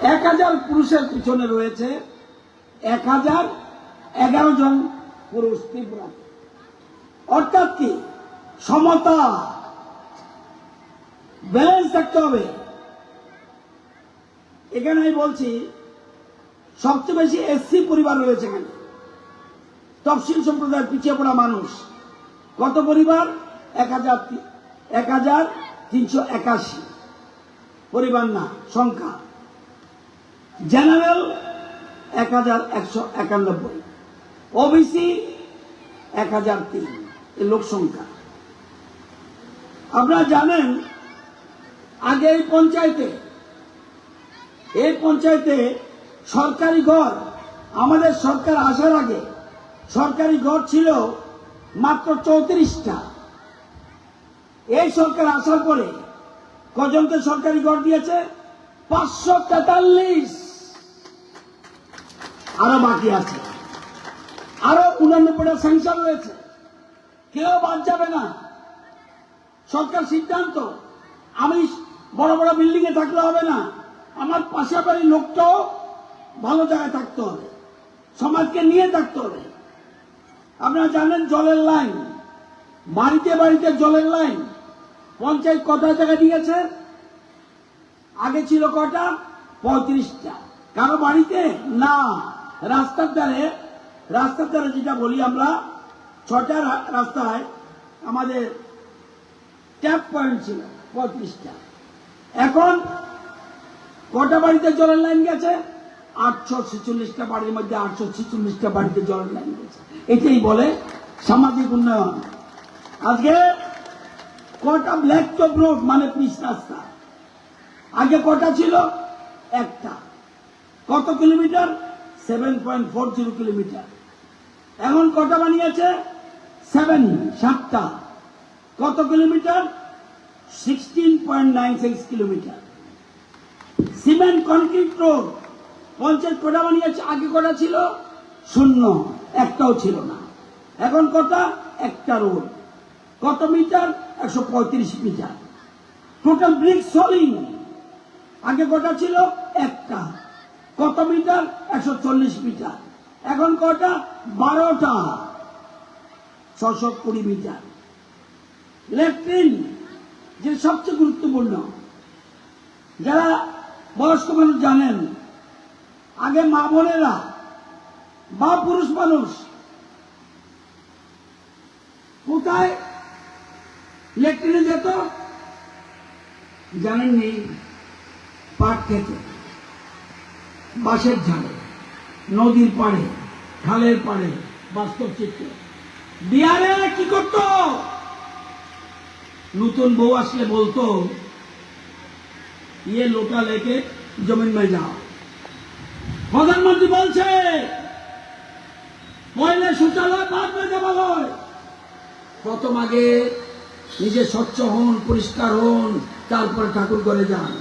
1000 পুরুষের পিছনে রয়েছে 1011 জন পুরুষ ত্রিপুরা। অর্থাৎ কি সমতা, ব্যালেন্স থাকতে হবে। এখানে আমি বলছি সবচেয়ে বেশি এসসি পরিবার রয়েছে এখানে, তফসিল সম্প্রদায়ের পিছিয়ে পড়া মানুষ। কত পরিবার? 1381 পরিবার না সংখ্যা। জেনারেল 1191, ওবিসি 1003 এই লোক সংখ্যা। আপনারা জানেন আগে এই পঞ্চায়েতে সরকারি ঘর, আমাদের সরকার আসার আগে সরকারি ঘর ছিল মাত্র 34টা। এই সরকার আসার পরে কজনকে সরকারি ঘর দিয়েছে? 543। আরো বাকি আছে, আরো 89টা স্যাংশন রয়েছে, কেউ বাদ যাবে না। সরকার সিদ্ধান্ত, আমি বড় বড় বিল্ডিং এ থাকলে হবে না, আমার পাশাপাশি লোকটাও ভালো জায়গায় থাকতে হবে, সমাজকে নিয়ে থাকতে হবে। আপনারা জানেন জলের লাইন, বাড়িতে বাড়িতে জলের লাইন পঞ্চায়েত কটা জায়গা দিয়েছে? আগে ছিল কটা? 35টা। কারো বাড়িতে না, রাস্তার ধারে যেটা বলি আমরা, 6টা রাস্তায় আমাদের ট্যাপ পয়েন্ট ছিল 35টা। এখন কটা বাড়িতে জলের লাইন গেছে? 846টা বাড়ির মধ্যে 846টা বাড়িতে জলের লাইন গেছে। এটাই বলে সামাজিক উন্নয়ন। আজকে কটা ব্ল্যাক টপ রোড মানে পিচ রাস্তা, আগে কটা ছিল? একটা। কত কিলোমিটার? 7.40 কিলোমিটার। এখন কটা বানিয়েছে? 7টা। কত kilometre? 16.96 kilometre. Cement concrete road panchayat কটা বানিয়েছে? আগে কটা ছিল? 0, একটাও ছিল না। এখন কটা? একটা রোড। কত metre? 135 metre. Total brick soling আগে কটা ছিল? একটা। কত মিটার? 140 মিটার। এখন কটা? 12টা, 620 মিটার। ল্যাট্রিন যে সবচেয়ে গুরুত্বপূর্ণ, যারা বয়স্ক মানুষ জানেন, আগে মা বোনেরা বা পুরুষ মানুষ কোথায় ল্যাট্রিনে যেত জানেননি? পাট খেতে, বাঁশের ঝাড়ে, নদীর পাড়ে, খালের পাড়ে। বাস্তব চিত্র। বিহারে কি করত? নতুন বউ আসলে বলতো ये लोटा लेके जमीन में जाओ। প্রধানমন্ত্রী বলছে পয়লা শৌচালয়, বাদ में দেবালয়। প্রথম আগে নিজে স্বচ্ছ হন, পরিষ্কার হন, তারপরে ঠাকুর ঘরে যান।